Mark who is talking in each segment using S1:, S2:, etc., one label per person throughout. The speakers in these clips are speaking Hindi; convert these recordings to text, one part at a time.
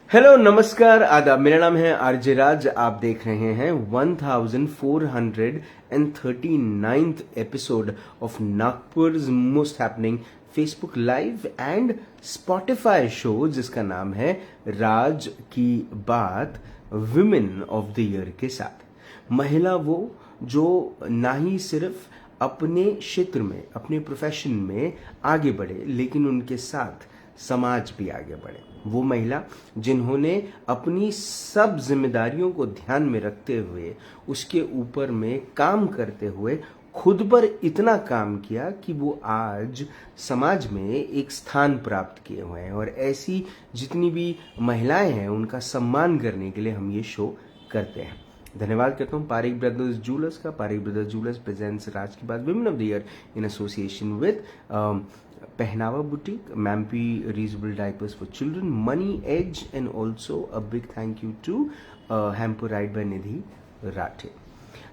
S1: हेलो, नमस्कार, आदाब। मेरा नाम है आरजे राज। आप देख रहे हैं 1439th episode of Nagpur's most happening Facebook live and Spotify show, जिसका नाम है राज की बात विमेन ऑफ द ईयर के साथ। महिला वो जो ना ही सिर्फ अपने क्षेत्र में, अपने प्रोफेशन में आगे बढ़े, लेकिन उनके साथ समाज भी आगे बढ़े। वो महिला जिन्होंने अपनी सब जिम्मेदारियों को ध्यान में रखते हुए, उसके ऊपर में काम करते हुए खुद पर इतना काम किया कि वो आज समाज में एक स्थान प्राप्त किए हुए हैं। और ऐसी जितनी भी महिलाएं हैं, उनका सम्मान करने के लिए हम ये शो करते हैं। धन्यवाद करता हूँ पारिक ब्रदर्स जूलर्स का। पारिक ब्रदर्स जूलर्स प्रेजेंट्स राज की बात women of the year in association with Pehnava boutique, मैम्पी reasonable diapers for children, money age, and also a big thank you to hamper ride by Nidhi Rathe.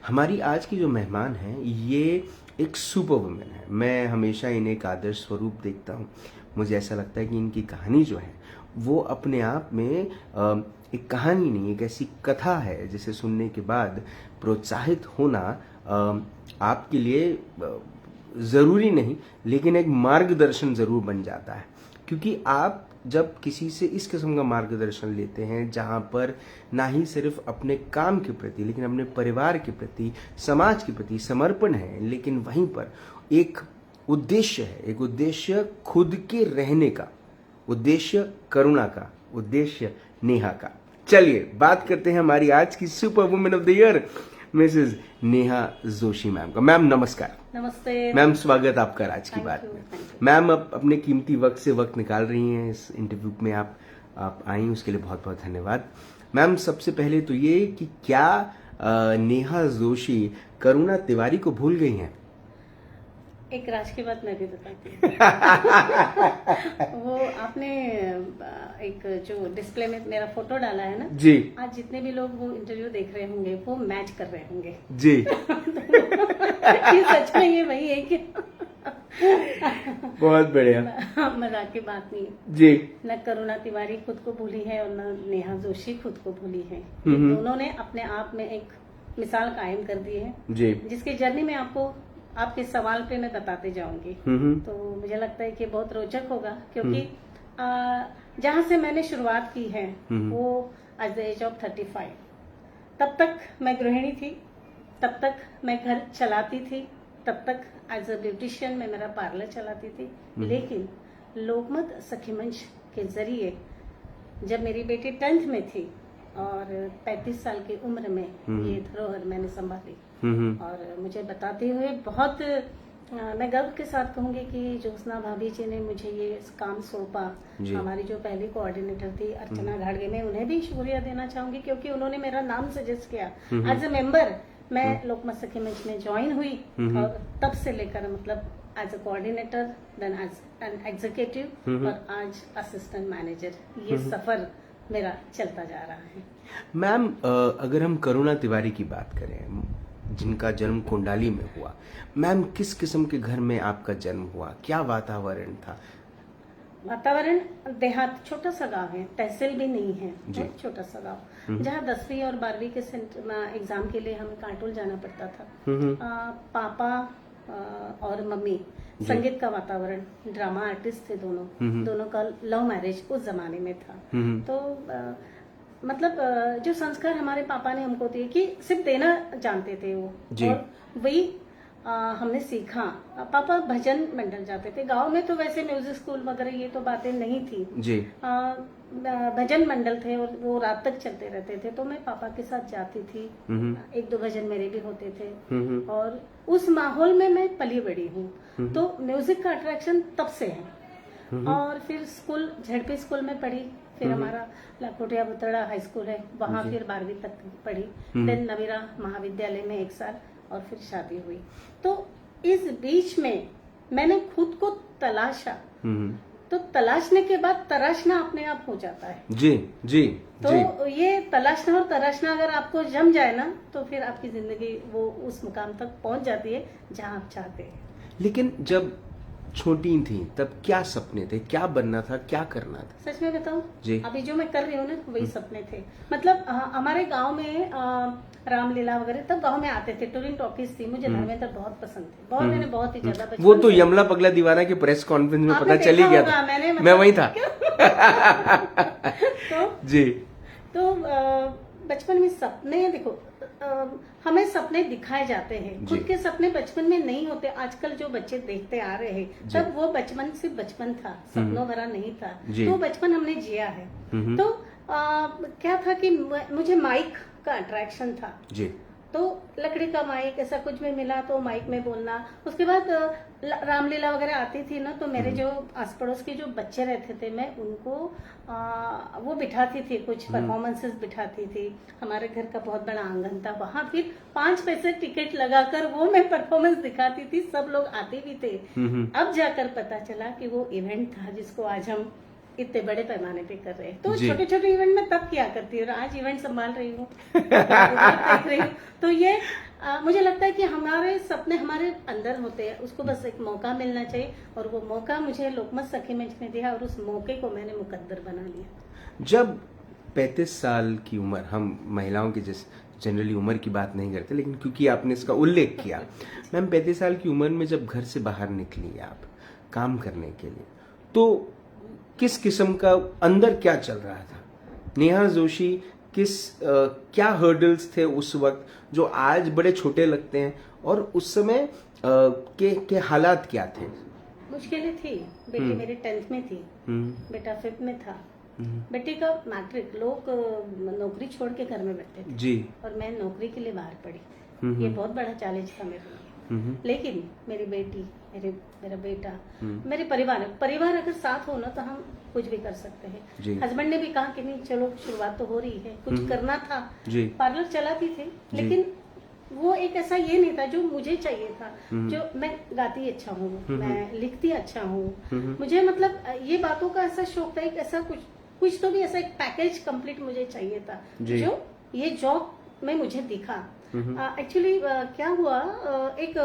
S1: हमारी आज की जो मेहमान हैं, ये एक सुपर वुमेन है। मैं हमेशा इन्हें एक आदर्श स्वरूप देखता हूँ। मुझे ऐसा लगता है कि इनकी कहानी जो है वो अपने आप में एक कहानी नहीं, एक ऐसी कथा है जिसे सुनने के बाद प्रोत्साहित होना आपके लिए ज़रूरी नहीं, लेकिन एक मार्गदर्शन ज़रूर बन जाता है। क्योंकि आप जब किसी से इस किस्म का मार्गदर्शन लेते हैं, जहाँ पर ना ही सिर्फ अपने काम के प्रति, लेकिन अपने परिवार के प्रति, समाज के प्रति समर्पण है, लेकिन वहीं पर एक उद्देश्य है, एक उद्देश्य खुद के रहने का, उद्देश्य करुणा का, उद्देश्य नेहा का। चलिए बात करते हैं हमारी आज की super woman of the year, Mrs Neha Joshi ma'am का। मैम नमस्कार।
S2: नमस्ते
S1: मैम, स्वागत आपका आज की बात में। मैम, अब अपने कीमती वक्त से वक्त निकाल रही हैं इस इंटरव्यू में, आप आई, उसके लिए बहुत बहुत धन्यवाद। मैम, सबसे पहले तो ये कि क्या नेहा जोशी करुणा तिवारी को भूल गई हैं?
S2: एक राज की बात मैं भी बताती हूँ। वो आपने एक जो डिस्प्ले में मेरा फोटो डाला है ना
S1: जी,
S2: आज जितने भी लोग वो इंटरव्यू देख रहे होंगे वो मैच कर रहे होंगे
S1: जी।
S2: ये सच में ये वही है कि
S1: बहुत बढ़िया।
S2: मजाक की बात नहीं है
S1: जी।
S2: न करुणा तिवारी खुद को भूली है और न नेहा जोशी खुद को भूली है। दोनों ने अपने आप में एक मिसाल कायम कर दी है
S1: जी।
S2: जिसकी जर्नी में आपको आपके सवाल पे मैं बताते जाऊंगी। तो मुझे लगता है कि बहुत रोचक होगा, क्योंकि जहां से मैंने शुरुआत की है वो एट द एज ऑफ 35। तब तक मैं गृहिणी थी, तब तक मैं घर चलाती थी, तब तक एज अ ब्यूटिशियन मैं मेरा पार्लर चलाती थी। लेकिन लोकमत सखी मंच के जरिए जब मेरी बेटी 10th में थी और 35 साल की उम्र में ये धरोहर मैंने संभाली। और मुझे बताते हुए बहुत मैं गर्व के साथ कहूंगी कि ज्योत्सना भाभी जी ने मुझे ये काम सौंपा। हमारी जो पहली कोऑर्डिनेटर थी अर्चना घाड़गे, मैं उन्हें भी शुक्रिया देना चाहूंगी, क्योंकि उन्होंने मेरा नाम सजेस्ट किया। एज ए मेंबर मैं लोकमत सखी मंच में ज्वाइन हुई और तब से लेकर मतलब as a coordinator, then as an executive और आज असिस्टेंट मैनेजर, ये सफर मेरा चलता जा रहा है।
S1: मैम, अगर हम करुणा तिवारी की बात करें, जिनका जन्म कोंडाली में हुआ, मैम किस किस्म के घर में आपका जन्म हुआ? क्या वातावरण था?
S2: वातावरण देहात, छोटा सा गांव है, तहसील भी नहीं है, बहुत छोटा सा गांव, जहाँ 10वीं और 12वीं के एग्जाम के लिए हमें कांटोल जाना पड़ता था। पापा और मम्मी संगीत का वातावरण, ड्रामा आर्टिस्ट थे दोनों का लव मैरिज उस जमाने में था। तो मतलब जो संस्कार हमारे पापा ने हमको दिए कि सिर्फ देना जानते थे वो, और वही हमने सीखा। पापा भजन मंडल जाते थे, गांव में तो वैसे म्यूजिक स्कूल वगैरह ये तो बातें नहीं थी
S1: जी।
S2: भजन मंडल थे और वो रात तक चलते रहते थे, तो मैं पापा के साथ जाती थी। 1-2 भजन मेरे भी होते थे और उस माहौल में मैं पली बड़ी हूँ। तो म्यूजिक का अट्रैक्शन तब से है। और फिर स्कूल, झड़पी स्कूल में पढ़ी, फिर हमारा लाखोटिया बुतड़ा हाई स्कूल है, वहाँ फिर 12वीं तक पढ़ी। देन नवीरा महाविद्यालय में 1 साल, और फिर शादी हुई। तो इस बीच में मैंने खुद को तलाशा। तो तलाशने के बाद तराशना अपने आप हो जाता है।
S1: जी जी।
S2: तो ये तलाशना और तराशना अगर आपको जम जाए ना, तो फिर आपकी जिंदगी वो उस मुकाम तक पहुंच जाती है जहां आप चाहते हैं।
S1: लेकिन जब छोटी थी तब क्या सपने थे, क्या बनना था, क्या करना था?
S2: सच में बताऊं
S1: जी।
S2: अभी जो मैं कर रही हूँ ना वही सपने थे। मतलब हमारे गांव में रामलीला वगैरह तब गांव में आते थे, टूरिंग टॉकीज थी, मुझे धर्मेंद्र बहुत पसंद थे, बहुत मैंने बहुत ही ज्यादा
S1: वो
S2: बचपन
S1: तो
S2: से-
S1: यमला पगला दीवाना के प्रेस कॉन्फ्रेंस में
S2: आपने
S1: पता चल ही
S2: देखा
S1: गया
S2: होगा,
S1: था,
S2: मैंने
S1: मैं वही था।
S2: तो
S1: जी।
S2: तो बचपन में सपने देखो, हमें सपने दिखाए जाते हैं, खुद
S1: जी।
S2: के सपने बचपन में नहीं होते। आजकल जो बच्चे देखते आ रहे हैं,
S1: जी।
S2: तब वो बचपन सिर्फ बचपन था, सपनों भरा नहीं था।
S1: जी।
S2: तो बचपन हमने जिया है। तो क्या था कि मुझे माइक का अट्रैक्शन था।
S1: जी।
S2: तो लकड़ी का माइक ऐसा कुछ भी मिला तो माइक में बोलना। उसके बाद रामलीला वगैरह आती थी ना, तो मेरे जो आस पड़ोस के जो बच्चे रहते थे, मैं उनको वो बिठाती थी, कुछ परफॉर्मेंसेस बिठाती थी। हमारे घर का बहुत बड़ा आंगन था, वहां फिर 5 पैसे टिकट लगाकर वो मैं परफॉर्मेंस दिखाती थी, सब लोग आते भी थे। अब जाकर पता चला कि वो इवेंट था जिसको आज हम इतने बड़े पैमाने पे कर रहे हैं। तो छोटे छोटे इवेंट में तब क्या करती हूँ, आज इवेंट संभाल रही हूँ, देख रही हूँ। तो ये मुझे लगता है कि हमारे सपने हमारे अंदर होते हैं, उसको बस एक मौका मिलना चाहिए, और वो मौका मुझे लोकमत सखी मंच ने दिया, और उस मौके को मैंने मुकद्दर बना लिया।
S1: जब 35 साल की उम्र, हम महिलाओं की जैसे जनरली उम्र की बात नहीं करते, लेकिन क्योंकि आपने इसका उल्लेख किया, मैम 35 साल की उम्र में जब घर से बाहर निकली आप काम करने के लिए, तो किस किस्म का अंदर क्या चल रहा था? नेहा जोशी क्या हर्डल्स थे उस वक्त जो आज बड़े छोटे लगते हैं, और उस समय के हालात क्या थे?
S2: मुश्किलें थी। बेटी मेरी 10th में थी, बेटा 5th में था। बेटी का मैट्रिक, लोग नौकरी छोड़ के घर में बैठते थे
S1: जी।
S2: और मैं नौकरी के लिए बाहर पड़ी। ये बहुत बड़ा चैलेंज था मेरे लिए। लेकिन मेरी बेटी, मेरा बेटा, मेरे परिवार अगर साथ हो ना तो हम कुछ भी कर सकते हैं। हस्बैंड ने भी कहा कि नहीं चलो शुरुआत तो हो रही है, कुछ करना था। पार्लर चलाती थी, लेकिन वो एक ऐसा ये नहीं था जो मुझे चाहिए था। जो मैं गाती अच्छा हूँ, मैं लिखती अच्छा हूँ, मुझे मतलब ये बातों का ऐसा शौक था, एक ऐसा कुछ तो भी ऐसा एक पैकेज कंप्लीट मुझे चाहिए था, जो ये जॉब में मुझे दिखा। एक्चुअली क्या हुआ, एक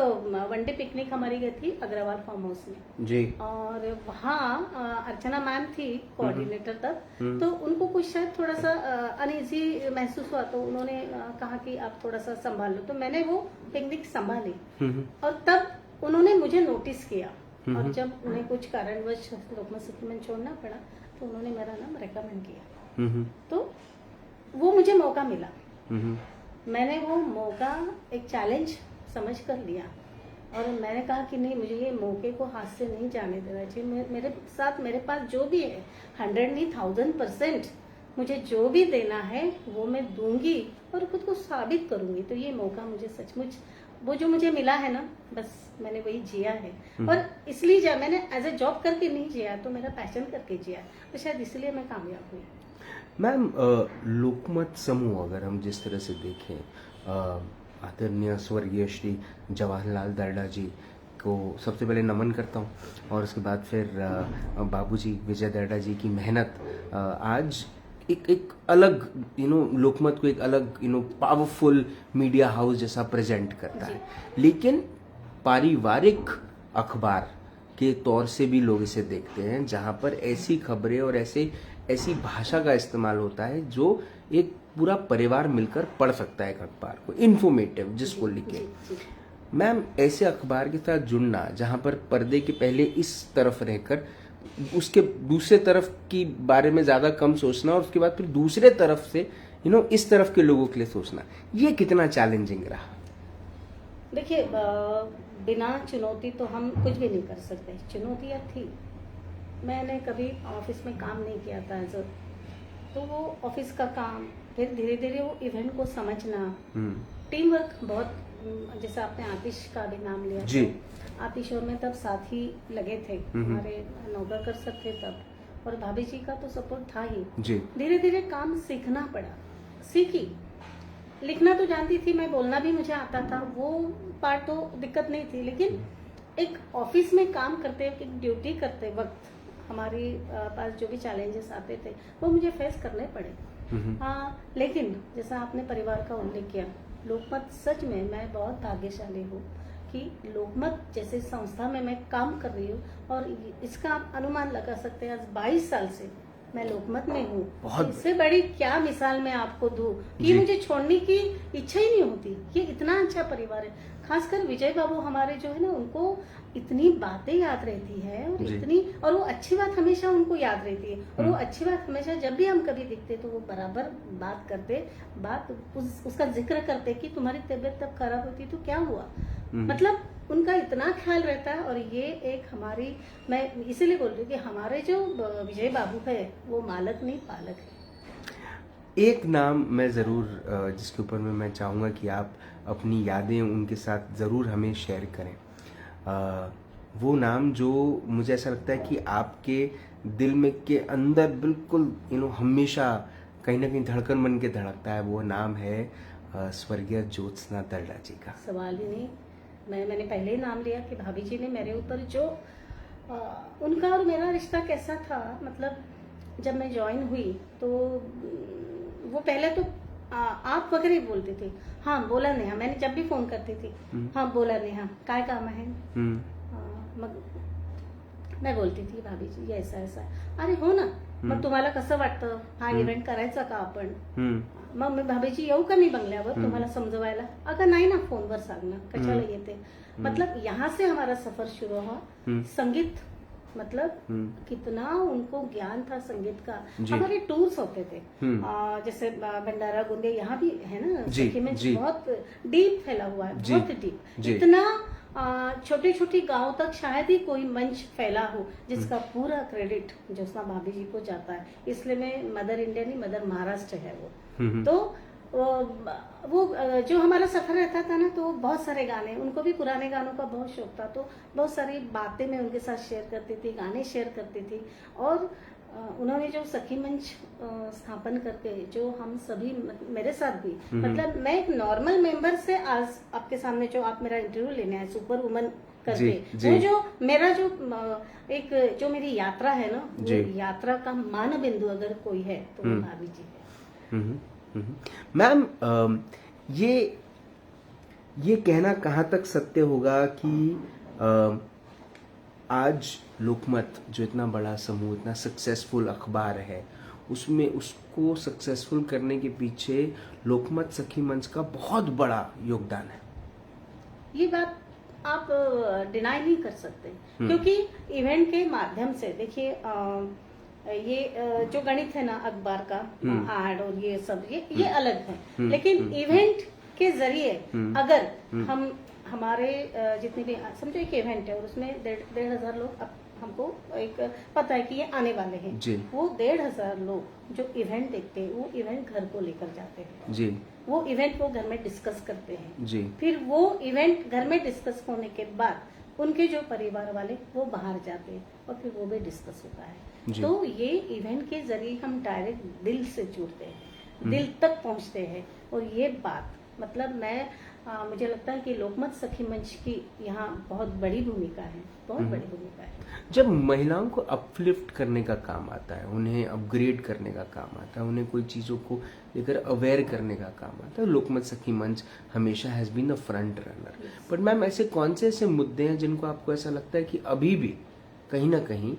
S2: वनडे पिकनिक हमारी गई थी अग्रवाल फार्म हाउस में जी, और वहाँ अर्चना मैम थी कोऑर्डिनेटर तब, तो उनको कुछ शायद थोड़ा सा अनईजी महसूस हुआ, तो उन्होंने कहा कि आप थोड़ा सा संभाल लो। तो मैंने वो पिकनिक संभाली, और तब उन्होंने मुझे नोटिस किया, और जब उन्हें कुछ कारणवश लोकमत सखी मंच छोड़ना पड़ा, तो उन्होंने मेरा नाम रेकमेंड किया। तो वो मुझे मौका मिला, मैंने वो मौका एक चैलेंज समझ कर लिया, और मैंने कहा कि नहीं, मुझे ये मौके को हाथ से नहीं जाने देना चाहिए। मेरे साथ मेरे पास जो भी है, 100 नहीं 1000% मुझे जो भी देना है वो मैं दूंगी, और खुद को साबित करूंगी। तो ये मौका मुझे सचमुच, वो जो मुझे मिला है ना, बस मैंने वही जिया है, और इसलिए मैंने एज ए जॉब करके नहीं जिया, तो मेरा पैशन करके जिया, तो शायद इसलिए मैं कामयाब हुई।
S1: मैम, लोकमत समूह अगर हम जिस तरह से देखें, आदरणीय स्वर्गीय श्री जवाहरलाल दर्डा जी को सबसे पहले नमन करता हूं, और उसके बाद फिर बाबूजी विजय दर्डा जी की मेहनत आज एक अलग लोकमत को एक अलग पावरफुल मीडिया हाउस जैसा प्रेजेंट करता है। लेकिन पारिवारिक अखबार के तौर से भी लोग इसे देखते हैं, जहां पर ऐसी खबरें और ऐसी भाषा का इस्तेमाल होता है जो एक पूरा परिवार मिलकर पढ़ सकता है एक अखबार को, इंफॉर्मेटिव जिसको लिखे। मैम, ऐसे अखबार के साथ जुड़ना जहां पर पर्दे के पहले इस तरफ रहकर उसके दूसरे तरफ की बारे में ज्यादा कम सोचना, और उसके बाद फिर दूसरे तरफ से इस तरफ के लोगों के लिए सोचना, ये कितना चैलेंजिंग रहा?
S2: देखिए, बिना चुनौती तो हम कुछ भी नहीं कर सकते। चुनौतियाँ थी, मैंने कभी ऑफिस में काम नहीं किया था, तो वो ऑफिस का काम, फिर धीरे धीरे वो इवेंट को समझना, टीम वर्क बहुत, जैसे आपने आतिश का भी नाम लिया जी, आतिश और मैं तब साथ ही लगे थे, हमारे नौकरकर सब थे तब, और भाभी जी का तो सपोर्ट था ही जी। धीरे धीरे काम सीखना पड़ा, सीखी। लिखना तो जानती थी मैं, बोलना भी मुझे आता था, वो पार्ट तो दिक्कत नहीं थी, लेकिन एक ऑफिस में काम करते, एक ड्यूटी करते वक्त हमारे पास जो भी चैलेंजेस आते थे वो मुझे फेस करने पड़े। हाँ, लेकिन जैसा आपने परिवार का उल्लेख किया, लोकमत सच में मैं बहुत भाग्यशाली हूँ, कि लोकमत जैसे संस्था में मैं काम कर रही हूँ, और इसका आप अनुमान लगा सकते हैं, आज 22 साल से मैं लोकमत में हूँ। इससे बड़ी क्या मिसाल मैं आपको दूं कि मुझे छोड़ने की इच्छा ही नहीं होती। ये इतना अच्छा परिवार है, खासकर विजय बाबू हमारे जो है ना, उनको इतनी बातें याद रहती है, और वो अच्छी बात हमेशा उनको याद रहती है, और वो अच्छी बात हमेशा जब भी हम कभी दिखते तो वो बराबर बात करते, उसका जिक्र करते कि तुम्हारी तबीयत तब खराब होती तो क्या हुआ। मतलब उनका इतना ख्याल रहता है। और ये एक हमारी, मैं इसीलिए बोल रही हूँ कि हमारे जो विजय बाबू है वो मालक नहीं पालक है।
S1: एक नाम मैं ज़रूर जिसके ऊपर मैं चाहूँगा कि आप अपनी यादें उनके साथ ज़रूर हमें शेयर करें। वो नाम जो मुझे ऐसा लगता है कि आपके दिल में के अंदर बिल्कुल हमेशा कहीं ना कहीं धड़कन बन के धड़कता है, वो नाम है स्वर्गीय ज्योत्सना दल्ला जी का।
S2: सवाल ही नहीं, मैंने पहले ही नाम लिया कि भाभी जी ने मेरे ऊपर जो उनका और मेरा रिश्ता कैसा था। मतलब जब मैं ज्वाइन हुई तो वो पहले तो आप वगैरह बोलती थी, हाँ बोला नेहा, मैंने जब भी फोन करती थी, हाँ बोला नेहा, काय काम आहे। मैं बोलती थी भाभी जी ये ऐसा ऐसा, अरे हो ना, मग तुम्हाला कसं वाटतं, हा इव्हेंट करायचा का आपण। मग मी भाभीजी येऊ का मी बंगल्यावर तुम्हाला समजवायला, अगं नाही ना, फोनवर सांग ना, कशाला येते। मतलब यहाँ से हमारा सफर शुरू हुआ। संगीत मतलब कितना उनको ज्ञान था संगीत का। हमारे टूर्स होते थे, जैसे भंडारा गोंदिया, यहाँ भी है ना सखी में, बहुत डीप फैला हुआ है, बहुत डीप। इतना छोटे छोटे गांव तक शायद ही कोई मंच फैला हो जिसका पूरा क्रेडिट ज्योत्सना भाभी जी को जाता है। इसलिए मैं मदर इंडिया नहीं, मदर महाराष्ट्र है वो। तो वो जो हमारा सफर रहता था ना, तो बहुत सारे गाने, उनको भी पुराने गानों का बहुत शौक था, तो बहुत सारी बातें मैं उनके साथ शेयर करती थी, गाने शेयर करती थी। और उन्होंने जो सखी मंच स्थापन करके, जो हम सभी, मेरे साथ भी, मतलब मैं एक नॉर्मल मेंबर से आज आपके सामने जो आप मेरा इंटरव्यू लेने आए सुपर वुमन करके, वो जो मेरा जो एक जो मेरी यात्रा है ना, वो यात्रा का मान बिंदु अगर कोई है तो वो भाभी जी है।
S1: मैम ये कहना कहाँ तक सत्य होगा कि आज लोकमत जो इतना बड़ा समूह, इतना सक्सेसफुल अखबार है, उसमें उसको सक्सेसफुल करने के पीछे लोकमत सखी मंच का बहुत बड़ा योगदान है।
S2: ये बात आप डिनाई नहीं कर सकते, क्योंकि इवेंट के माध्यम से देखिए, ये जो गणित है ना अखबार का, आड और ये सब, ये अलग है, लेकिन इवेंट के जरिए अगर हम हमारे जितने भी, समझो एक इवेंट है और उसमें 1,500 लोग, हमको एक पता है कि ये आने वाले हैं, वो 1,500 लोग जो इवेंट देखते हैं, वो इवेंट घर को लेकर जाते हैं जी। वो इवेंट वो घर में डिस्कस करते हैं जी। फिर वो इवेंट घर में डिस्कस होने के बाद उनके जो परिवार वाले वो बाहर जाते हैं और फिर वो भी डिस्कस होता है। तो ये इवेंट के जरिए हम डायरेक्ट दिल से जुड़ते हैं, दिल तक पहुंचते हैं। और ये बात मतलब मुझे लगता है कि लोकमत सखी मंच की यहाँ बहुत बड़ी भूमिका है, बहुत बड़ी भूमिका है।
S1: जब महिलाओं को अपलिफ्ट करने का काम आता है, उन्हें अपग्रेड करने का काम आता है, उन्हें कोई चीज़ों को लेकर अवेयर करने का काम आता है, लोकमत सखी मंच हमेशा has been the front runner. But ma'am ऐसे कौन से ऐसे मुद्दे हैं जिनको आपको ऐसा लगता है कि अभी भी कहीं ना कहीं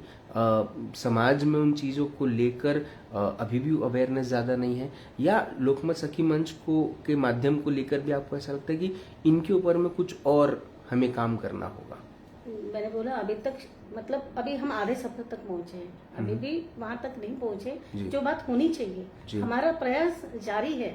S1: समाज में उन चीज़ों को लेकर अभी भी अवेयरनेस ज़्यादा नहीं है, या लोकमत सखी मंच को के माध्यम को लेकर भी आपको ऐसा लगता है कि इनके ऊपर में कुछ और हमें काम करना होगा?
S2: मैंने बोला अभी तक, मतलब अभी हम आधे सफर तक पहुंचे हैं, अभी भी वहां तक नहीं पहुंचे जो बात होनी चाहिए। हमारा प्रयास जारी है,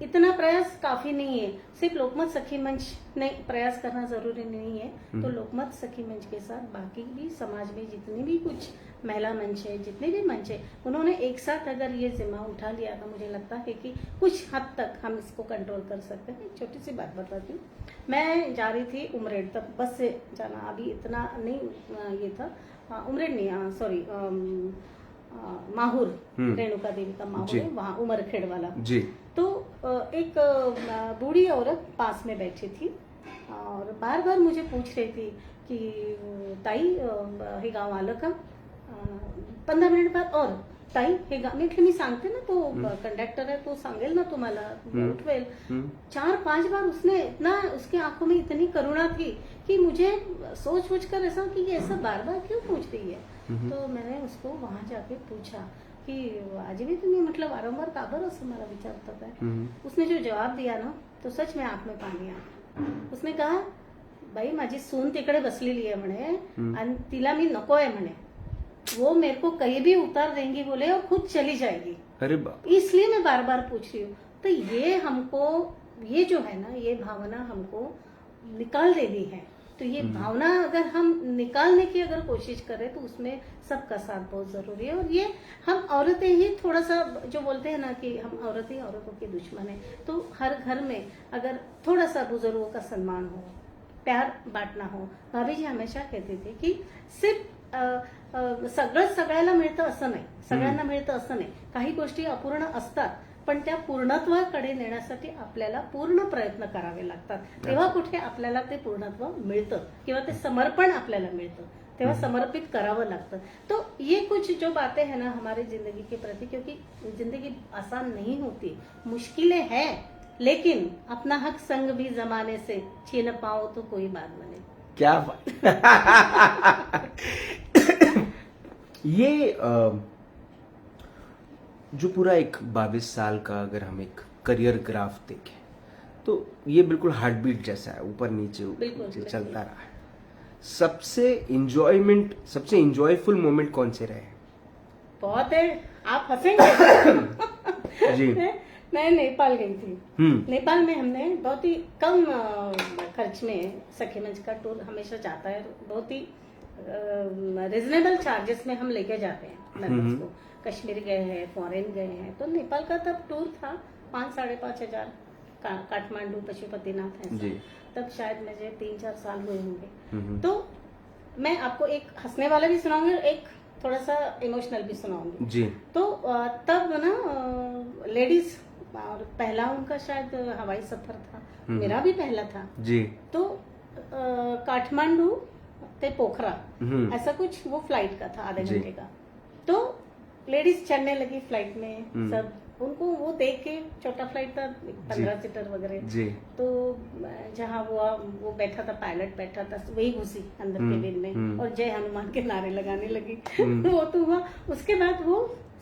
S2: इतना प्रयास काफी नहीं है, सिर्फ लोकमत सखी मंच ने प्रयास करना जरूरी नहीं है। तो लोकमत सखी मंच के साथ बाकी भी समाज में जितनी भी कुछ महिला मंच है, जितने भी मंच है, उन्होंने एक साथ अगर ये जिम्मा उठा लिया तो मुझे लगता है कि कुछ हद तक हम इसको कंट्रोल कर सकते हैं। छोटी सी बात बताती हूँ, मैं जा रही थी उमरेड तक, बस से जाना, अभी इतना नहीं ये था, उमरेड नहीं, सॉरी माहौर, रेणुका देवी का माहौर है वहाँ, उमरखेड़ वाला जी। तो एक बूढ़ी औरत पास में बैठी थी और बार बार मुझे पूछ रही थी कि ताई हे गाँव आलं का, 15 मिनट बाद और ताई हे म्हटलं मी सांगते ना, तो कंडक्टर है, तो सांगेल ना तुम्हाला, उठवेल. 4-5 बार उसने इतना, उसकी आंखों में इतनी करुणा थी कि मुझे सोच कर ऐसा कि ये ऐसा बार बार क्यों पूछ रही है. तो मैंने उसको वहां जाके पूछा की आज भी तुम्ही म्हटलं वारंवार का बरं असं मला विचारतात आहे. उसने जो जवाब दिया ना, तो सच में आंख में पानी आया. उसने कहा बाई माझी सून तिकडे बसलेली आहे म्हणे आणि तिला मी नको आहे म्हणे, वो मेरे को कहीं भी उतार देंगी बोले और खुद चली जाएगी.
S1: अरे बाप.
S2: इसलिए मैं बार बार पूछ रही हूँ. तो ये हमको, ये जो है ना, ये भावना हमको निकाल देनी है. तो ये भावना अगर हम निकालने की अगर कोशिश करें तो उसमें सबका साथ बहुत जरूरी है. और ये हम औरतें ही थोड़ा सा, जो बोलते हैं ना कि हम औरतें औरतों के दुश्मन है, तो हर घर में अगर थोड़ा सा बुजुर्गों का सम्मान हो, प्यार बांटना हो. भाभी जी हमेशा कहते थे की सिर्फ सगळ्याला मिळतं असं नाही, सगळ्यांना मिळतं असं नाही. काही गोष्टी अपूर्ण असतात, पण त्या पूर्णत्वाकडे नेण्यासाठी आपल्याला पूर्ण प्रयत्न करावे लागतात. तेव्हा कुठे आपल्याला ते पूर्णत्व मिळतं किंवा ते समर्पण आपल्याला मिळतं, तेव्हा समर्पित करावं लागतं. तो ये कुछ जो बातें हैं ना हमारी जिंदगी के प्रति, क्योंकि जिंदगी आसान नहीं होती, मुश्किलें हैं, लेकिन अपना हक संग भी जमाने से छीन पाओ तो कोई बात बने.
S1: क्या बात. ये जो पूरा एक 22 साल का अगर हम एक करियर ग्राफ देखें तो ये बिल्कुल हार्ट बीट जैसा है, ऊपर नीचे चलता रहा है. सबसे इंजॉयफुल मोमेंट कौन से रहे?
S2: बहुत है, आप हंसेंगे.
S1: जी.
S2: मैं नेपाल गई थी. नेपाल में हमने बहुत ही कम खर्च में सखी मंच का टूर हमेशा जाता है. बहुत ही रिजनेबल चार्जेस में हम लेके जाते हैं मेंबर्स को. कश्मीर गए हैं, फॉरेन गए हैं. तो नेपाल का तब टूर था 5-5.5 हजार. काठमांडू, पशुपतिनाथ ऐसा. तब शायद मुझे 3-4 साल हुए होंगे. तो मैं आपको एक हंसने वाला भी सुनाऊंगी और एक थोड़ा सा इमोशनल भी सुनाऊंगी
S1: जी.
S2: तो तब ना लेडीज, और पहला उनका शायद हवाई सफर था, मेरा भी पहला था
S1: जी. तो
S2: काठमांडू ते पोखरा ऐसा कुछ वो फ्लाइट का था, आधे घंटे का. तो लेडीज चढ़ने लगी फ्लाइट में, सब उनको वो देख के, छोटा फ्लाइट था 15 सीटर वगैरह. तो जहाँ वो बैठा था, पायलट बैठा था, वही घुसी अंदर केबिन में और जय हनुमान के नारे लगाने लगी. वो तो हुआ. उसके बाद वो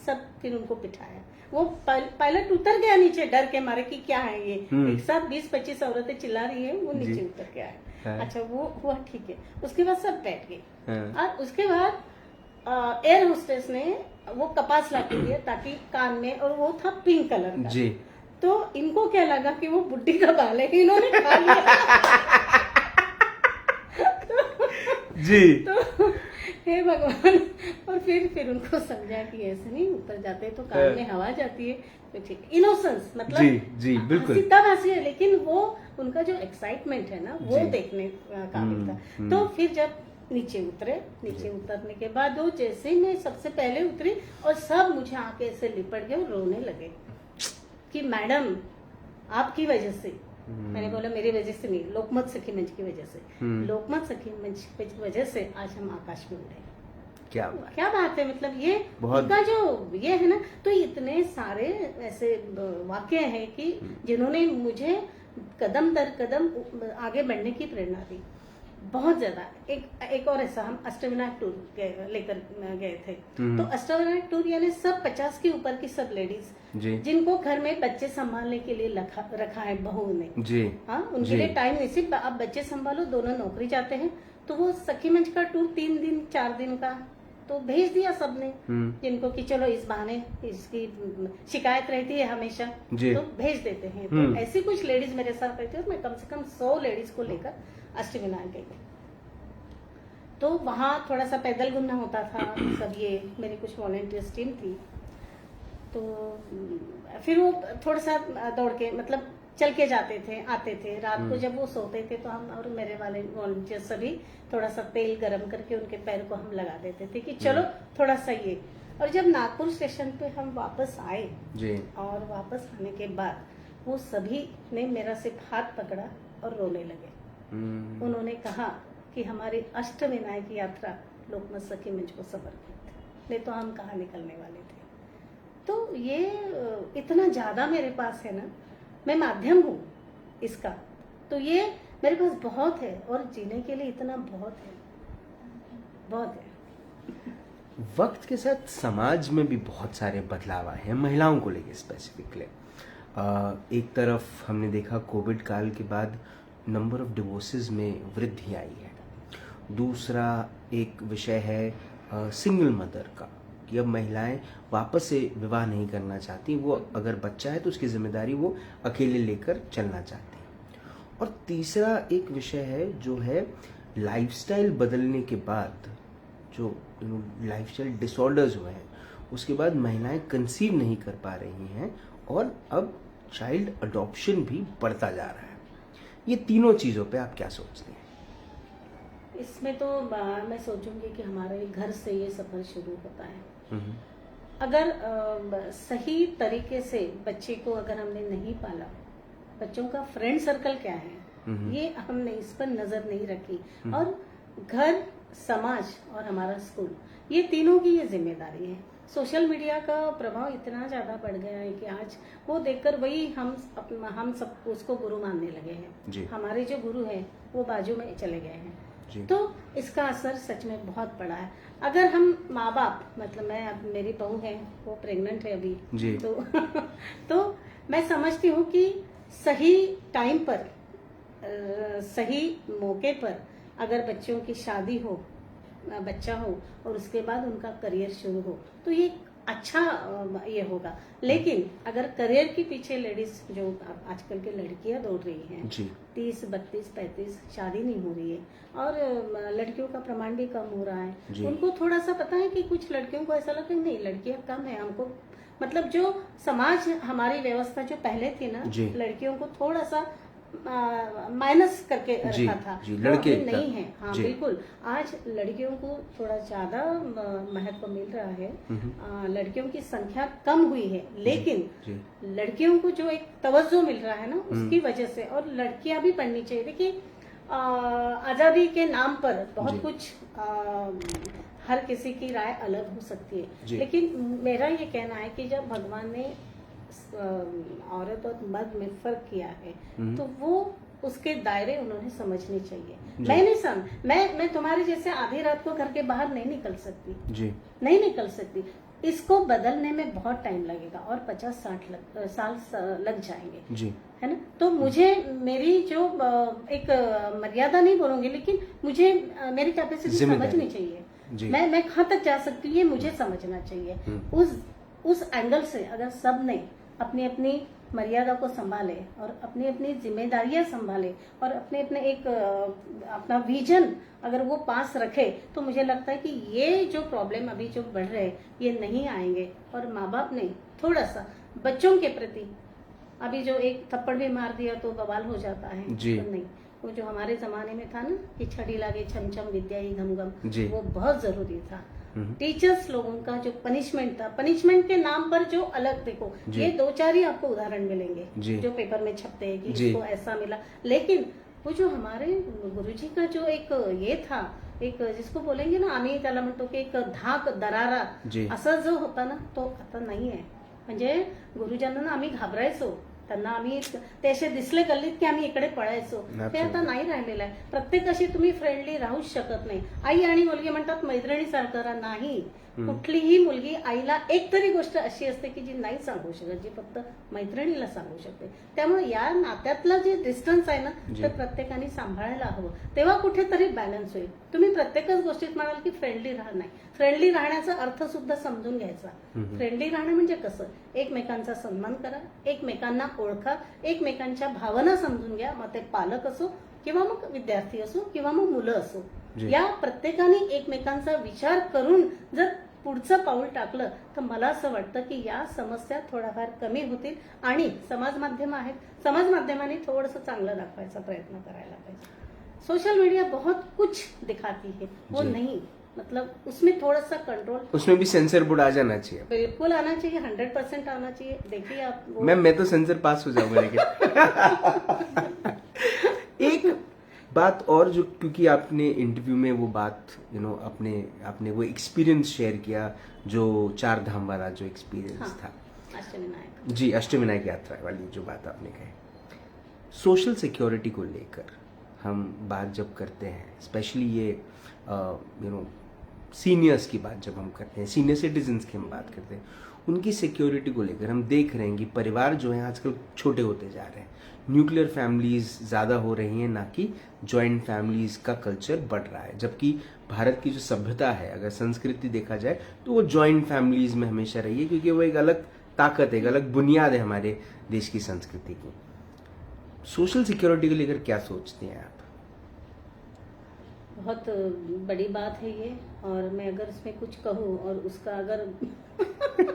S2: सब फिर उनको बिठाया. वो पायलट उतर गया नीचे डर के मारे कि क्या है ये, एक साथ 20-25 औरतें चिल्ला रही है. वो नीचे उतर के आए. अच्छा वो हुआ, ठीक है. उसके बाद सब बैठ गए. और उसके बाद एयर होस्टेस ने वो कपास ला के दिया ताकि कान में, और वो था पिंक कलर का जी. तो इनको क्या लगा कि वो बुड्ढी का बाल है, इन्होंने खा लिया.
S1: जी.
S2: तो हे भगवान. और फिर उनको समझा कि ऐसे नहीं, ऊपर जाते तो कान में हवा जाती है. तो ठीक, इनोसेंस मतलब
S1: जी बिल्कुल
S2: तब हंसी है, लेकिन वो उनका जो एक्साइटमेंट है ना, वो देखने काबिल था. तो फिर जब नीचे उतरने के बाद वो जैसे मैं सबसे पहले उतरी और सब मुझे आके ऐसे लिपट गए और रोने लगे कि मैडम आपकी वजह से. मैंने बोला मेरी वजह से नहीं, लोकमत सखी मंच की वजह से. लोकमत सखी मंच की वजह से आज हम आकाश में उड़े. क्या बात है. मतलब ये उनका जो ये है ना, तो इतने सारे ऐसे वाक्य हैं कि जिन्होंने मुझे कदम दर कदम आगे बढ़ने की प्रेरणा दी. बहुत ज्यादा. एक और ऐसा, हम अष्टविनायक टूर लेकर गए थे. तो अष्टविनायक टूर यानी सब 50 के ऊपर की सब लेडीज जिनको घर में बच्चे संभालने के लिए रखा है बहू ने. हाँ, उनके लिए टाइम नहीं. सिर्फ आप बच्चे संभालो, दोनों नौकरी जाते हैं. तो वो सखी मंच का टूर 3 दिन 4 दिन का तो भेज दिया सबने, जिनको कि चलो इस बहाने, इसकी शिकायत रहती है हमेशा तो भेज देते हैं. तो ऐसी कुछ लेडीज मेरे साथ रहती है. मैं कम से कम 100 लेडीज को लेकर अष्टविनायक गई. तो वहाँ थोड़ा सा पैदल घूमना होता था. सब ये मेरी कुछ वॉलंटियर्स टीम थी. तो फिर वो थोड़ा सा दौड़ के, मतलब चल के जाते थे, आते थे. रात को जब वो सोते थे तो हम और मेरे वाले वॉलंटियर्स सभी थोड़ा सा तेल गरम करके उनके पैर को हम लगा देते थे कि चलो थोड़ा सा ये. और जब नागपुर स्टेशन पे हम वापस आए और वापस आने के बाद वो सभी ने मेरा सिर्फ हाथ पकड़ा और रोने लगे. उन्होंने कहा कि हमारी अष्टविनायक यात्रा लोकमत सखी मंच को समर्पित है, नहीं तो हम कहाँ निकलने वाले थे. तो ये इतना ज्यादा मेरे पास है ना, मैं माध्यम हूँ इसका, तो ये मेरे पास बहुत है और जीने के लिए इतना बहुत है, बहुत है।
S1: वक्त के साथ समाज में भी बहुत सारे बदलाव आए हैं महिलाओं को लेके स्पेसिफिकली। एक तरफ हमने देखा कोविड काल के बाद नंबर ऑफ डिवोर्सेस में वृद्धि आई है। दूसरा एक विषय है सिंगल मदर का, कि अब महिलाएं वापस से विवाह नहीं करना चाहती, वो अगर बच्चा है तो उसकी जिम्मेदारी वो अकेले लेकर चलना चाहती है। और तीसरा एक विषय है जो है लाइफस्टाइल बदलने के बाद जो लाइफस्टाइल डिसऑर्डर्स हुए हैं, उसके बाद महिलाएं कंसीव नहीं कर पा रही हैं और अब चाइल्ड अडॉप्शन भी बढ़ता जा रहा है। ये तीनों चीज़ों पे आप क्या सोचते हैं?
S2: इसमें तो मैं सोचूंगी कि हमारे घर से ये सफर शुरू होता है। अगर सही तरीके से बच्चे को अगर हमने नहीं पाला, बच्चों का फ्रेंड सर्कल क्या है ये हमने इस पर नजर नहीं रखी, और घर, समाज और हमारा स्कूल, ये तीनों की ये जिम्मेदारी है। सोशल मीडिया का प्रभाव इतना ज्यादा बढ़ गया है कि आज वो देखकर वही हम सब उसको गुरु मानने लगे हैं। हमारे जो गुरु हैं वो बाजू में चले गए हैं, तो इसका असर सच में बहुत पड़ा है। अगर हम माँ बाप, मतलब मैं, अब मेरी बहू है वो प्रेग्नेंट है अभी तो मैं समझती हूँ कि सही टाइम पर, सही मौके पर अगर बच्चों की शादी हो, बच्चा हो और उसके बाद उनका करियर शुरू हो, तो ये अच्छा ये होगा। लेकिन अगर करियर के पीछे लेडीज, जो आजकल की लड़कियां दौड़ रही हैं, 30, 32, 35 शादी नहीं हो रही है, और लड़कियों का प्रमाण भी कम हो रहा है। उनको थोड़ा सा पता है कि कुछ लड़कियों को ऐसा लगता है नहीं लड़कियां कम है, हमको मतलब जो समाज, हमारी व्यवस्था जो पहले थी ना, लड़कियों को थोड़ा सा माइनस करके रखा था, लड़के नहीं है। हाँ बिल्कुल, आज लड़कियों को थोड़ा ज्यादा महत्व मिल रहा है। लड़कियों की संख्या कम हुई है, लेकिन लड़कियों को जो एक तवज्जो मिल रहा है ना, उसकी वजह से, और लड़कियां भी पढ़नी चाहिए। देखिए आजादी के नाम पर बहुत कुछ, हर किसी की राय अलग हो सकती है, लेकिन मेरा ये कहना है कि जब भगवान ने औरत और मर्द में फर्क किया है, तो वो उसके दायरे उन्होंने समझने चाहिए। मैं नहीं मैं तुम्हारे जैसे आधी रात को घर के बाहर नहीं निकल सकती, नहीं निकल सकती। इसको बदलने में बहुत टाइम लगेगा और 50-60 साल लग जाएंगे, है ना। तो मुझे मेरी जो एक मर्यादा नहीं बोलूंगी, लेकिन मुझे मेरी कैपेसिटी समझनी चाहिए। मैं कहाँ तक जा सकती हूँ ये मुझे समझना चाहिए। उस एंगल से अगर सब ने अपनी अपनी मर्यादा को संभाले और अपनी अपनी जिम्मेदारियां संभाले और अपने अपने एक अपना विजन अगर वो पास रखे, तो मुझे लगता है कि ये जो प्रॉब्लम अभी जो बढ़ रहे हैं ये नहीं आएंगे। और माँ बाप ने थोड़ा सा बच्चों के प्रति, अभी जो एक थप्पड़ भी मार दिया तो बवाल हो जाता है, तो नहीं, वो जो हमारे जमाने में था ना कि छड़ी लागे छम छम विद्या ही घम घम, वो बहुत जरूरी था। टीचर्स लोगों का जो पनिशमेंट था, पनिशमेंट के नाम पर जो अलग, देखो ये 2-4 ही आपको उदाहरण मिलेंगे जो पेपर में छपते हैं कि इसको ऐसा मिला, लेकिन वो जो हमारे गुरुजी का जो एक ये था, एक जिसको बोलेंगे ना आम्ही त्याला म्हणतो की एक धाक दरारा असं जो होता ना, तो आता नाही आहे। म्हणजे गुरुजींना ना आम्ही घाबरायचो, त्यांना आम्ही ते असे दिसले गल्लीत की आम्ही इकडे पळायचो, ते आता नाही राहिलेलं आहे। प्रत्येकाशी तुम्ही फ्रेंडली राहूच शकत नाही। आई आणि मुलगी म्हणतात मैत्रिणीसारखं राहा, नाही, कुठलीही मुलगी आईला एक तरी गोष्ट अशी असते की जी नाही सांगू शकत, जी फक्त मैत्रिणीला सांगू शकते। त्यामुळे या नात्यातलं जे डिस्टन्स आहे ना, ते प्रत्येकाने सांभाळायला हवं, तेव्हा कुठेतरी बॅलन्स होईल। तुम्ही प्रत्येकच गोष्टीत म्हणाल की फ्रेंडली राहा, नाही, फ्रेंडली राहण्याचा अर्थ सुद्धा समजून घ्यायचा। फ्रेंडली राहणं म्हणजे कसं, एकमेकांचा सन्मान करा, एकमेकांना ओळखा, एकमेकांच्या भावना समजून घ्या, मग ते पालक असो किंवा मग विद्यार्थी असो किंवा मग मुलं असो, या प्रत्येकाने एकमेकांचा विचार करून जर पुढचं पाऊल टाकलं तर मला असं वाटतं की या समस्या थोड्याफार कमी होतील। आणि समाज माध्यम आहेत, समाज माध्यमांनी थोडंसं चांगलं दाखवायचा प्रयत्न करायला पाहिजे। सोशल मीडिया बहुत कुछ दिखाती है, वो नहीं, मतलब उसमें थोड़ा सा कंट्रोल,
S1: उसमें भी सेंसर बोर्ड आ जाना चाहिए,
S2: बिल्कुल आना चाहिए, 100% आना चाहिए। देखिए आप
S1: मैं तो सेंसर पास हो जाऊंगा लेकिन एक बात और, जो क्योंकि आपने इंटरव्यू में वो बात आपने वो एक्सपीरियंस शेयर किया, जो 4 धाम वाला जो एक्सपीरियंस था,
S2: अष्टविनायक।
S1: जी, अष्टविनायक यात्रा वाली जो बात आपने कही, सोशल सिक्योरिटी को लेकर हम बात जब करते हैं, स्पेशली ये सीनियर्स की बात जब हम करते हैं, सीनियर सिटीजन्स की हम बात करते हैं, उनकी सिक्योरिटी को लेकर हम देख रहे हैं कि परिवार जो है आजकल छोटे होते जा रहे हैं, न्यूक्लियर फैमिलीज ज़्यादा हो रही हैं, ना कि जॉइंट फैमिलीज का कल्चर बढ़ रहा है। जबकि भारत की जो सभ्यता है, अगर संस्कृति देखा जाए तो वो जॉइंट फैमिलीज में हमेशा रही है, क्योंकि वो एक अलग ताकत है, एक अलग बुनियाद है हमारे देश की संस्कृति की। सोशल सिक्योरिटी को लेकर क्या सोचते हैं आप?
S2: बहुत बड़ी बात है ये, और मैं अगर इसमें कुछ कहूँ और उसका अगर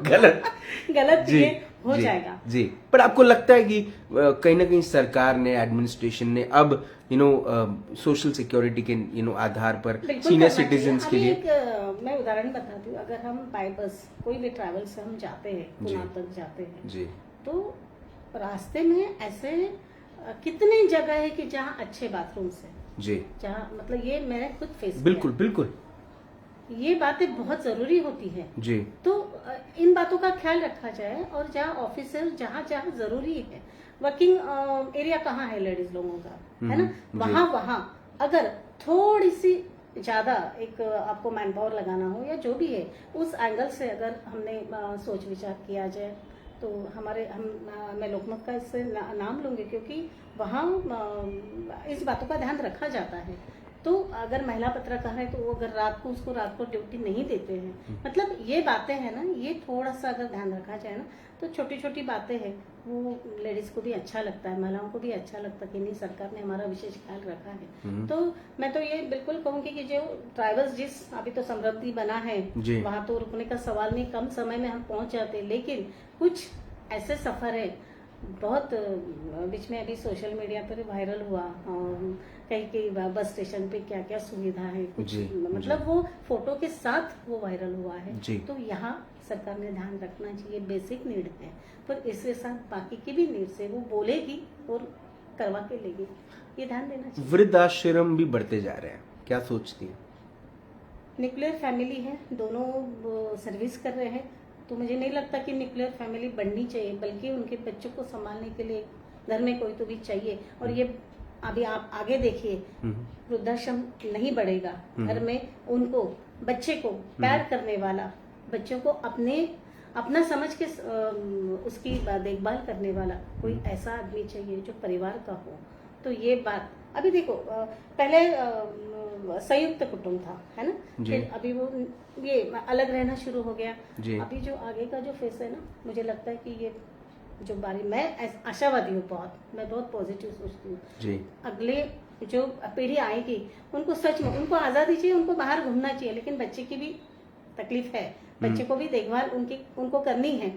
S2: गलत
S1: जी,
S2: ये हो
S1: जी,
S2: जाएगा
S1: जी। पर आपको लगता है कि कहीं ना कहीं सरकार ने, एडमिनिस्ट्रेशन ने अब सोशल सिक्योरिटी के आधार पर सीनियर सिटीजन्स के लिए
S2: मैं उदाहरण बताती हूँ। अगर हम बाय बस कोई भी ट्रैवल से हम जाते हैं, पुणे तक जाते हैं
S1: जी,
S2: तो रास्ते में ऐसे कितने जगह है कि जहाँ अच्छे बाथरूम्स है
S1: जी,
S2: जहाँ, मतलब ये मैंने खुद फेस
S1: बिल्कुल बिल्कुल,
S2: ये बातें बहुत जरूरी होती है
S1: जी।
S2: तो इन बातों का ख्याल रखा जाए। और जहाँ ऑफिस है, जहाँ जहाँ जरूरी है, वर्किंग एरिया कहाँ है लेडीज लोगों का, है ना, वहाँ अगर थोड़ी सी ज्यादा एक आपको मैन पावर लगाना हो या जो भी है, उस एंगल से अगर हमने सोच विचार किया जाए तो मैं लोकमत का इससे नाम लूंगी, क्योंकि वहाँ इस बातों का ध्यान रखा जाता है। तो अगर महिला पत्रकार है तो वो अगर रात को ड्यूटी नहीं देते हैं, मतलब ये बातें हैं ना, ये थोड़ा सा अगर ध्यान रखा जाए ना, तो छोटी छोटी बातें हैं, वो लेडीज को भी अच्छा लगता है, महिलाओं को भी अच्छा लगता है कि नहीं, सरकार ने हमारा विशेष ख्याल रखा है। तो मैं तो ये बिल्कुल कहूंगी कि जो ट्राइबल्स जिस अभी तो समृद्धि बना है, वहाँ तो रुकने का सवाल नहीं, कम समय में हम पहुंच जाते, लेकिन कुछ ऐसे सफर है बहुत बीच में अभी सोशल मीडिया पर वायरल हुआ, कहीं बस स्टेशन पे क्या क्या सुविधा है, कुछ मतलब वो फोटो के साथ वो वायरल हुआ है। तो यहाँ सरकार ने ध्यान रखना चाहिए, बेसिक नीड है, पर इसके साथ बाकी की भी नीड से वो बोलेगी और करवा के लेगी, ये ध्यान देना चाहिए।
S1: वृद्धाश्रम भी बढ़ते जा रहे हैं, क्या सोचती है?
S2: न्यूक्लियर फैमिली है, दोनों सर्विस कर रहे हैं, तो मुझे नहीं लगता कि न्यूक्लियर फैमिली बढ़नी चाहिए, बल्कि उनके बच्चों को संभालने के लिए घर में कोई तो भी चाहिए। और ये अभी आप आगे देखिए, वृद्धाश्रम नहीं बढ़ेगा, घर में उनको बच्चे को प्यार करने वाला, बच्चों को अपना समझ के उसकी देखभाल करने वाला कोई ऐसा आदमी चाहिए जो परिवार का हो। तो ये बात अभी देखो, पहले संयुक्त कुटुंब था, है ना, फिर अभी वो ये अलग रहना शुरू हो गया। अभी जो आगे का जो फेस है ना, मुझे लगता है कि ये जो मैं आशावादी हूँ, मैं बहुत पॉजिटिव सोचती हूँ। अगले जो पीढ़ी आएगी उनको सच में उनको आजादी चाहिए, उनको बाहर घूमना चाहिए, लेकिन बच्चे की भी तकलीफ है, बच्चे को भी देखभाल उनको करनी है।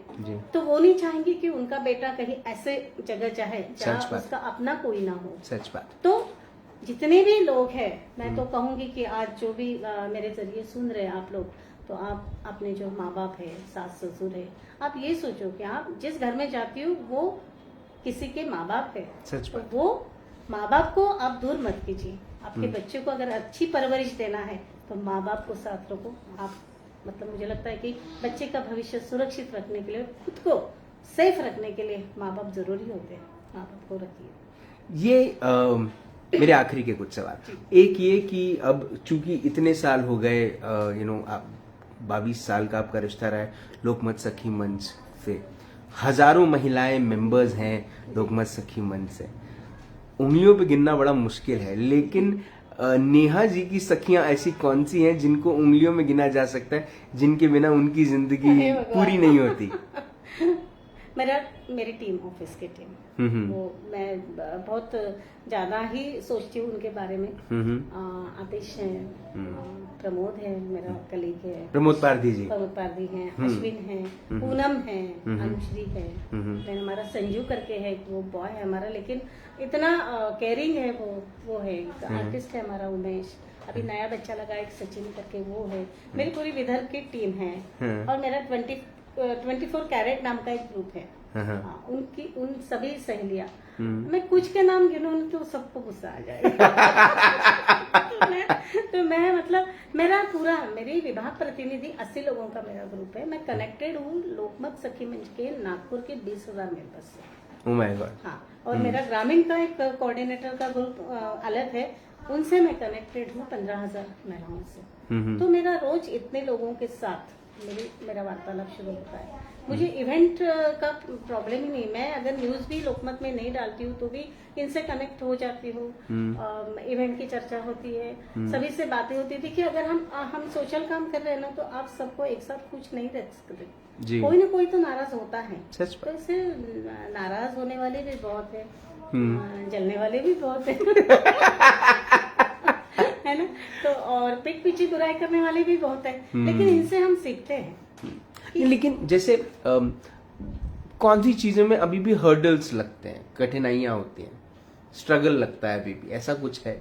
S2: तो वो नहीं चाहेंगे कि उनका बेटा कहीं ऐसे जगह जाए जहाँ उसका अपना कोई ना हो।
S1: सच बात।
S2: तो जितने भी लोग हैं, मैं तो कहूंगी कि आज जो भी मेरे जरिए सुन रहे हैं आप लोग, तो आप अपने जो माँ बाप है, सास ससुर है, आप ये सोचो कि आप जिस घर में जाती हो वो किसी के माँ बाप है, तो वो माँ बाप को आप दूर मत कीजिए। आपके बच्चे को अगर अच्छी परवरिश देना है तो माँ बाप को साथ रखो। आप मतलब मुझे लगता है कि बच्चे का भविष्य सुरक्षित रखने के लिए, खुद को सेफ रखने के लिए माँ बाप जरूरी होते हैं, माँ बाप को रखिए।
S1: ये मेरे आखिरी के कुछ सवाल, एक ये कि अब चूंकि इतने साल हो गए, 22 साल का आपका रिश्ता रहा है लोकमत सखी मंच से, हजारों महिलाएं मेंबर्स हैं लोकमत सखी मंच से, उंगलियों पे गिनना बड़ा मुश्किल है, लेकिन नेहा जी की सखियां ऐसी कौन सी हैं जिनको उंगलियों में गिना जा सकता है, जिनके बिना उनकी जिंदगी पूरी नहीं होती?
S2: मेरी टीम, ऑफिस की टीम, वो मैं बहुत ज्यादा ही सोचती हूँ उनके बारे में। आतिश है, प्रमोद है, मेरा कलीग है, प्रमोद पारधी हैं, अश्विन है, पूनम है, अनुश्री है, फिर हमारा संजू करके है, वो बॉय है हमारा, लेकिन इतना केयरिंग है, वो है। आर्टिस्ट है हमारा उमेश, अभी नया बच्चा लगा एक सचिन करके, वो है। मेरी पूरी विदर्भ की टीम है, और मेरा 24 कैरेट नाम का एक ग्रुप है। हाँ, उनकी उन सभी सहेलियां, मैं कुछ के नाम गिनूं तो सबको गुस्सा आ जाएगा। तो मैं मतलब मेरी विभाग प्रतिनिधि 80 लोगों का मेरा ग्रुप है। मैं कनेक्टेड हूँ लोकमत सखी मंच के नागपुर के 20,000 मेंबर्स से।
S1: Oh my God.
S2: हाँ, और मेरा ग्रामीण का एक कोऑर्डिनेटर का ग्रुप अलग है, उनसे मैं कनेक्टेड हूँ 15,000 महिलाओं से। तो मेरा रोज इतने लोगों के साथ मेरा वार्तालाप शुरू होता है। मुझे इवेंट का प्रॉब्लम ही नहीं, मैं अगर न्यूज भी लोकमत में नहीं डालती हूँ तो भी इनसे कनेक्ट हो जाती हूँ। इवेंट की चर्चा होती है, सभी से बातें होती थी कि अगर हम सोशल काम कर रहे हैं ना तो आप सबको एक साथ कुछ नहीं रख सकते, कोई ना कोई तो नाराज होता है। तो इससे नाराज होने वाले भी बहुत है, जलने वाले भी बहुत है है ना। तो और पीठ पीछे बुराई करने वाले भी बहुत है, लेकिन इनसे हम सीखते हैं।
S1: लेकिन जैसे कौन सी चीजों में अभी भी हर्डल्स लगते हैं, कठिनाइयां होती हैं, स्ट्रगल लगता है अभी भी, ऐसा कुछ है?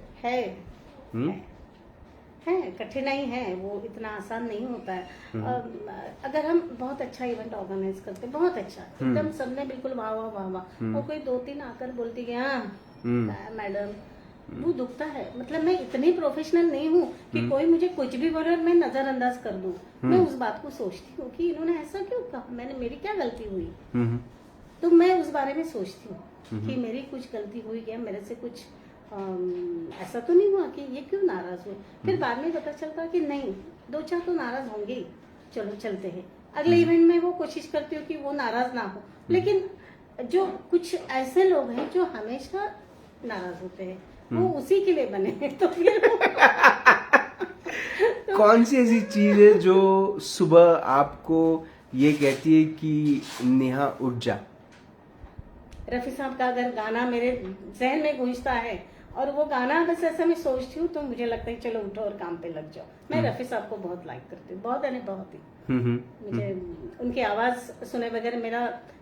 S2: कठिनाई है, वो इतना आसान नहीं होता है। अगर हम बहुत अच्छा इवेंट ऑर्गेनाइज करते हैं, बहुत अच्छा एकदम, सबने बिल्कुल वाह वाह वाह वाह, और कोई 2-3 आकर बोलती कि हाँ मैडम, वो दुखता है। मतलब मैं इतनी प्रोफेशनल नहीं हूँ कि कोई मुझे कुछ भी बोले और मैं नजरअंदाज कर दूं। मैं उस बात को सोचती हूँ कि इन्होंने ऐसा क्यों कहा, मेरी क्या गलती हुई। तो मैं उस बारे में सोचती हूँ कि मेरी कुछ गलती हुई क्या, मेरे से कुछ ऐसा तो नहीं हुआ कि ये क्यों नाराज हुए। फिर बाद में पता चलता कि नहीं, 2-4 तो नाराज होंगे ही, चलो चलते हैं। अगले इवेंट में वो कोशिश करती हूँ कि वो नाराज ना हो। लेकिन जो कुछ ऐसे लोग हैं जो हमेशा नाराज होते हैं, वो उसी के लिए बने हैं। तो फिर
S1: कौन सी ऐसी चीज है जो सुबह आपको ये कहती है कि नेहा उठ जा?
S2: रफी साहब का अगर गाना मेरे जहन में गूंजता है और वो गाना बस ऐसा मैं सोचती हूँ तो मुझे लगता है चलो उठो और काम पे लग जाओ। मैं रफी साहब को बहुत लाइक करती हूँ, बहुत यानी बहुत ही। मुझे उनकी आवाज सुने बगैर मेरा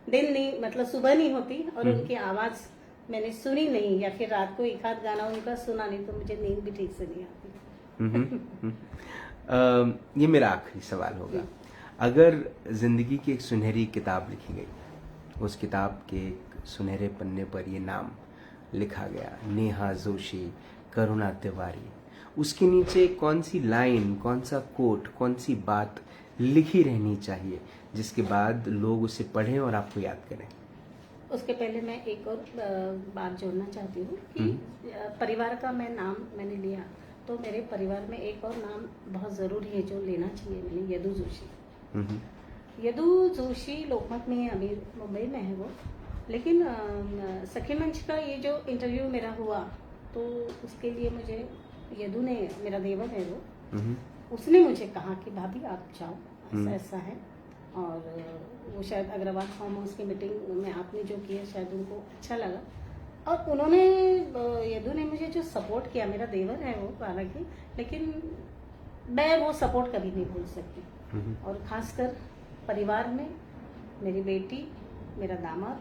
S2: दिन नहीं, मतलब सुबह नहीं होती। और उनकी आवाज मैंने सुनी नहीं या फिर रात को एक आध गाना उनका सुना नहीं तो मुझे नींद भी ठीक से नहीं आती।
S1: ये मेरा आखिरी सवाल होगा, अगर जिंदगी की एक सुनहरी किताब लिखी गई, उस किताब के सुनहरे पन्ने पर ये नाम लिखा गया, नेहा जोशी, करुणा तिवारी, उसके नीचे कौन सी लाइन, कौन सा कोट, कौन सी बात लिखी रहनी चाहिए जिसके बाद लोग उसे पढ़ें और आपको याद करें?
S2: उसके पहले मैं एक और बात जोड़ना चाहती हूँ कि परिवार का मैंने लिया तो मेरे परिवार में एक और नाम बहुत जरूरी है जो लेना चाहिए मैंने, यदु जोशी। यदु जोशी लोकमत में है, अभी मुंबई में है वो। लेकिन सखी मंच का ये जो इंटरव्यू मेरा हुआ तो उसके लिए मुझे यदु ने, मेरा देवर है वो, उसने मुझे कहा कि भाभी आप जाओ, ऐसा ऐसा है। और वो शायद अग्रवाल फार्म हाउस की मीटिंग में आपने जो किया शायद उनको अच्छा लगा। और उन्होंने, यदु ने मुझे जो सपोर्ट किया, मेरा देवर है वो हालांकि, लेकिन मैं वो सपोर्ट कभी नहीं भूल सकती। और खासकर परिवार में मेरी बेटी, मेरा दामाद,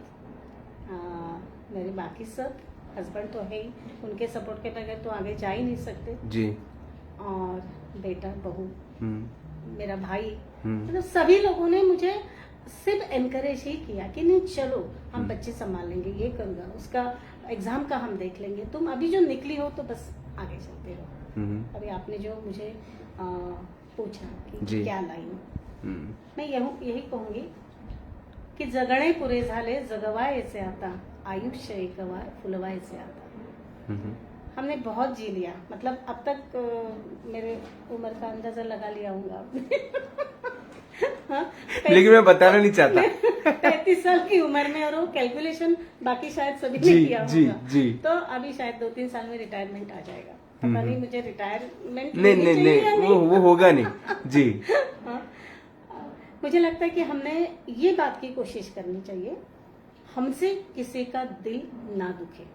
S2: मेरे बाकी सब, हस्बैंड तो है ही, उनके सपोर्ट के बगैर तो आगे जा ही नहीं सकते जी। और बेटा, बहू, मेरा भाई, मतलब सभी लोगों ने मुझे सिर्फ एनकरेज ही किया कि नहीं चलो हम बच्चे संभाल लेंगे, ये करूँगा, उसका एग्जाम का हम देख लेंगे, तुम अभी जो निकली हो तो बस आगे चलते रहो। अभी आपने जो मुझे पूछा कि क्या लाइन, मैं यही कहूंगी की जगणे पुरे झाले जगवायचे आता, आयुष्य एक बार फुलवायचे आता। हमने बहुत जी लिया, मतलब अब तक मेरे उम्र का अंदाजा लगा लिया होगा आपने। हाँ,
S1: लेकिन मैं बताना नहीं चाहता।
S2: 35 साल की उम्र में, और वो कैलकुलेशन बाकी शायद सभी ने किया होगा।
S1: जी।
S2: तो अभी शायद 2-3 साल में रिटायरमेंट आ जाएगा, पता नहीं मुझे रिटायरमेंट
S1: नहीं वो होगा नहीं जी।
S2: हाँ, मुझे लगता है कि हमने ये बात की कोशिश करनी चाहिए, हमसे किसी का दिल ना दुखे।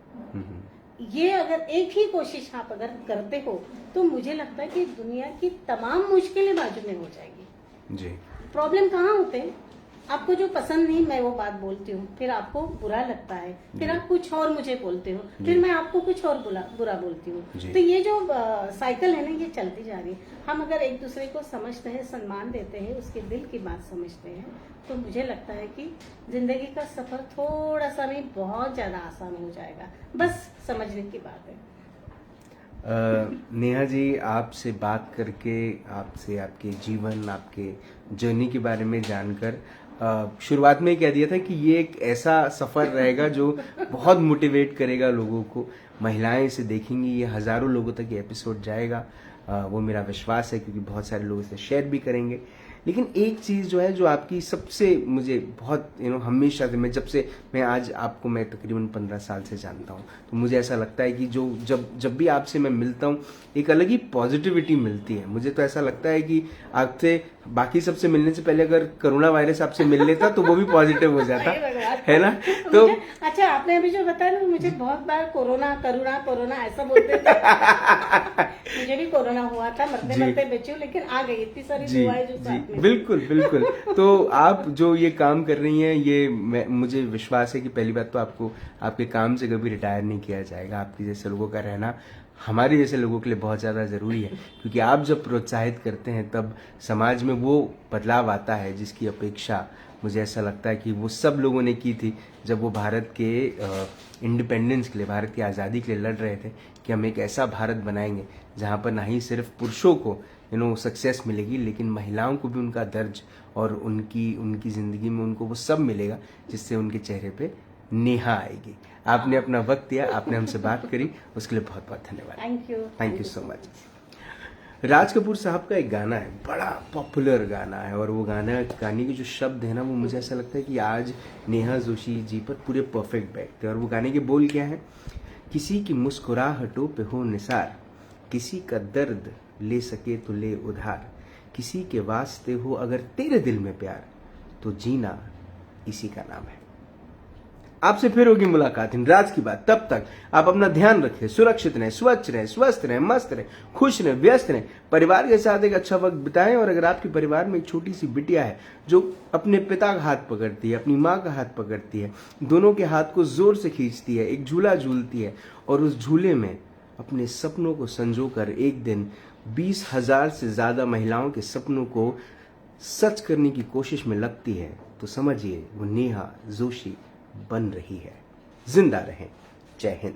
S2: ये अगर एक ही कोशिश आप अगर करते हो तो मुझे लगता है कि दुनिया की तमाम मुश्किलें बाजू में हो जाएगी जी। प्रॉब्लम कहाँ होते हैं? आपको जो पसंद नहीं मैं वो बात बोलती हूँ, फिर आपको बुरा लगता है, फिर आप कुछ और मुझे बोलते हो, फिर मैं आपको कुछ और बुरा बोलती हूँ। तो ये जो साइकिल है ना, ये चलती जा रही है। हम अगर एक दूसरे को समझते हैं, सम्मान देते हैं, उसके दिल की बात समझते हैं, तो मुझे लगता है कि जिंदगी का सफर थोड़ा सा नहीं, बहुत ज्यादा आसान हो जाएगा। बस समझने की बात है।
S1: नेहा जी, आपसे बात करके, आपसे आपके जीवन, आपके जर्नी के बारे में जानकर शुरुआत में ही कह दिया था कि ये एक ऐसा सफ़र रहेगा जो बहुत मोटिवेट करेगा लोगों को। महिलाएं इसे देखेंगी, ये हज़ारों लोगों तक ये एपिसोड जाएगा, वो मेरा विश्वास है, क्योंकि बहुत सारे लोग इसे शेयर भी करेंगे। लेकिन एक चीज़ जो है, जो आपकी सबसे मुझे बहुत हमेशा से, मैं आज आपको मैं तकरीबन 15 साल से जानता हूँ, तो मुझे ऐसा लगता है कि जो जब भी आपसे मैं मिलता हूँ, एक अलग ही पॉजिटिविटी मिलती है। मुझे तो ऐसा लगता है कि आपसे बाकी सबसे मिलने से पहले अगर कोरोना वायरस आपसे मिल लेता तो वो भी पॉजिटिव हो जाता, है ना? तो
S2: अच्छा, आपने अभी जो बताया ना, मुझे बहुत बार कोरोना ऐसा बोलते थे। मुझे भी कोरोना हुआ था, मरते बची हूँ, लेकिन आ गई इतनी सारी दुआएं जो साथ में।
S1: बिल्कुल। तो आप जो ये काम कर रही हैं, ये मुझे विश्वास है कि पहली बात तो आपको आपके काम से कभी रिटायर नहीं किया जाएगा। आपके जैसे लोगों का रहना हमारे जैसे लोगों के लिए बहुत ज़्यादा ज़रूरी है, क्योंकि आप जब प्रोत्साहित करते हैं तब समाज में वो बदलाव आता है जिसकी अपेक्षा मुझे ऐसा लगता है कि वो सब लोगों ने की थी जब वो भारत के इंडिपेंडेंस के लिए, भारत की आज़ादी के लिए लड़ रहे थे, कि हम एक ऐसा भारत बनाएंगे जहाँ पर ना ही सिर्फ पुरुषों को सक्सेस मिलेगी, लेकिन महिलाओं को भी उनका दर्ज और उनकी ज़िंदगी में उनको वो सब मिलेगा जिससे उनके चेहरे पे नेहा आएगी। आपने अपना वक्त दिया, आपने हमसे बात करी, उसके लिए बहुत बहुत धन्यवाद। Thank you so much. Raj Kapoor साहब का एक गाना है, बड़ा पॉपुलर गाना है, और वो गाने के जो शब्द है ना, वो मुझे ऐसा लगता है कि आज नेहा जोशी जी पर पूरे परफेक्ट बैठते हैं। और वो गाने के बोल क्या है? किसी की मुस्कुराहटों पे हो निसार, किसी का दर्द ले सके तो ले उधार, किसी के वास्ते हो अगर तेरे दिल में प्यार, तो जीना इसी का नाम है। आपसे फिर होगी मुलाकात इन राज की बात। तब तक आप अपना ध्यान रखें, सुरक्षित रहें, स्वच्छ रहें, स्वस्थ रहें, मस्त रहें, खुश रहें, व्यस्त रहें, परिवार के साथ एक अच्छा वक्त बिताएं। और अगर आपके परिवार में एक छोटी सी बिटिया है जो अपने पिता का हाथ पकड़ती है, अपनी माँ का हाथ पकड़ती है, दोनों के हाथ को जोर से खींचती है, एक झूला झूलती है, और उस झूले में अपने सपनों को संजोकर एक दिन 20,000 से ज्यादा महिलाओं के सपनों को सच करने की कोशिश में लगती है, तो समझिए वो नेहा जोशी बन रही है। जिंदा रहें। जय हिंद।